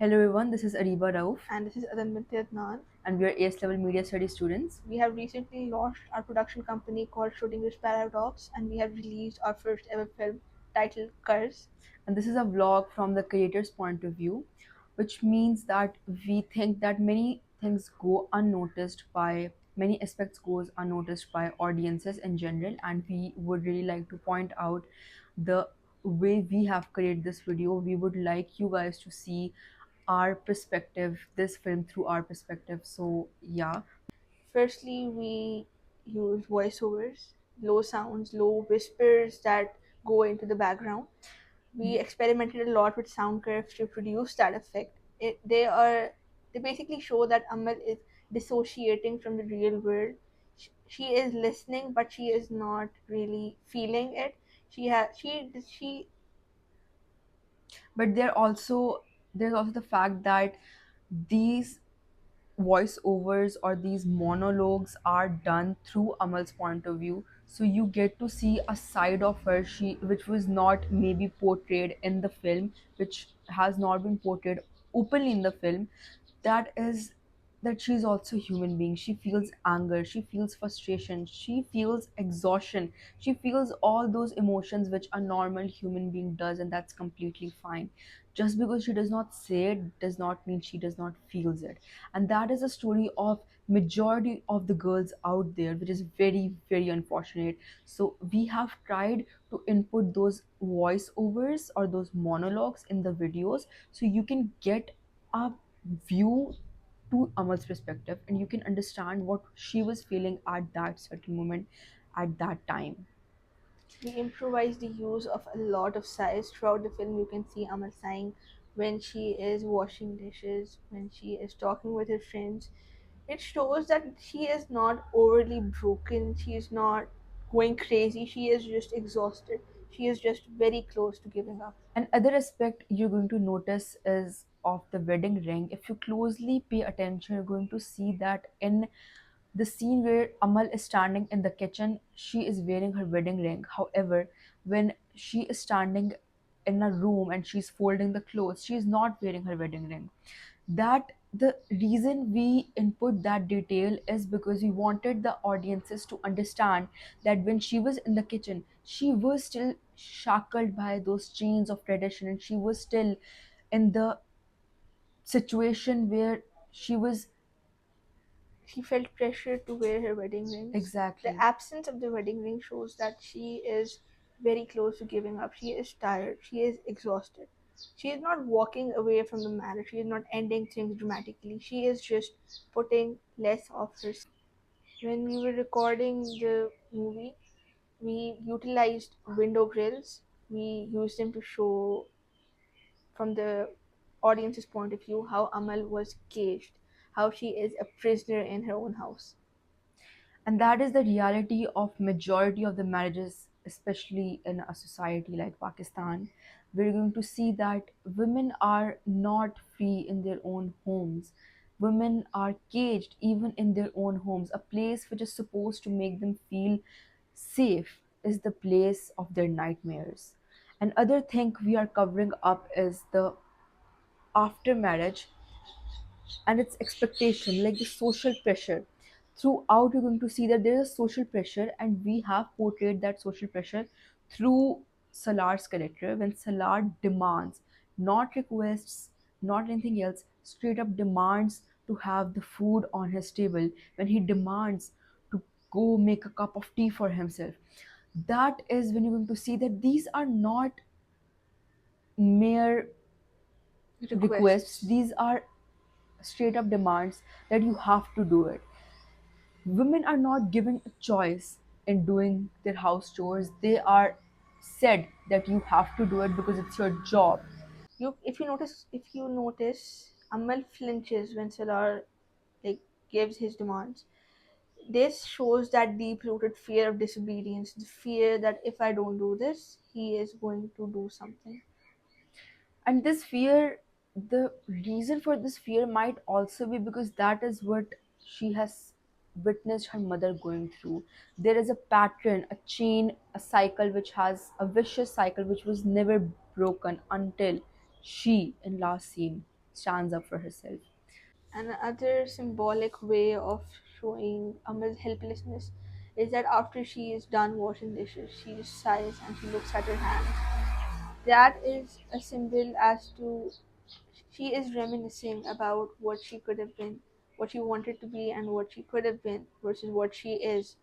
Hello everyone, this is Ariba Rauf And this is Adanmiti Adnan. and we are AS level media studies students. We have recently launched our production company called Schrodinger's Paradox, and we have released our first ever film titled Curse. And this is a vlog from the creator's point of view, which means that we think that many things go unnoticed by many aspects goes unnoticed by audiences in general, and we would really like to point out the way we have created this video. We would like you guys to see our perspective, this film through our perspective. So yeah. Firstly, we use voiceovers, low sounds, low whispers that go into the background. We experimented a lot with sound curves to produce that effect. They basically show that Amal is dissociating from the real world. She is listening, but she is not really feeling it. She But there's also the fact that these voiceovers or these monologues are done through Amal's point of view, so you get to see a side of her she which was not maybe portrayed in the film, which has not been portrayed openly in the film. That is that she's also a human being. She feels anger, she feels frustration, she feels exhaustion, she feels all those emotions which a normal human being does, and that's completely fine. Just because she does not say it does not mean she does not feels it. And that is a story of majority of the girls out there, which is very very unfortunate. So we have tried to input those voiceovers or those monologues in the videos, so you can get a view to Amal's perspective and you can understand what she was feeling at that certain moment at that time. We improvise the use of a lot of sighs throughout the film. You can see Amal sighing when she is washing dishes, when she is talking with her friends. It shows that she is not overly broken, she is not going crazy, she is just exhausted. She is just very close to giving up. Another aspect you're going to notice is of the wedding ring. If you closely pay attention, you're going to see that in the scene where Amal is standing in the kitchen, she is wearing her wedding ring. However, when she is standing in a room and she's folding the clothes, she is not wearing her wedding ring. That the reason we input that detail is because we wanted the audiences to understand that when she was in the kitchen, she was still shackled by those chains of tradition, and she was still in the situation where she was She felt pressure to wear her wedding rings. The exactly. absence of the wedding ring shows that she is very close to giving up. She is tired, she is exhausted. She is not walking away from the marriage, she is not ending things dramatically, she is just putting less of herself. When we were recording the movie, we utilized window grills. We used them to show from the audience's point of view how Amal was caged, how she is a prisoner in her own house. And that is the reality of majority of the marriages, especially in a society like Pakistan. We're going to see that women are not free in their own homes. Women are caged even in their own homes. A place which is supposed to make them feel safe is the place of their nightmares. And other thing we are covering up is the after marriage and its expectation, like the social pressure. Throughout, you're going to see that there is social pressure, and we have portrayed that social pressure through Salar's character when Salar demands, not requests, not anything else, straight up demands to have the food on his table, when he demands to go make a cup of tea for himself. That is when you're going to see that these are not mere requests, Requests. these are straight up demands that you have to do it. Women are not given a choice in doing their house chores. They are said that you have to do it because it's your job. If you notice, Amal flinches when Salar like gives his demands. This shows that deep-rooted fear of disobedience, the fear that if I don't do this, he is going to do something. And this fear, the reason for this fear might also be because that is what she has witnessed her mother going through. There is a pattern, a chain, a cycle which has a vicious cycle which was never broken until she, in last scene, stands up for herself. Another symbolic way of showing Amar's helplessness is that after she is done washing dishes, she just sighs and she looks at her hands. That is a symbol as to she is reminiscing about what she could have been, what she wanted to be, and what she could have been versus what she is.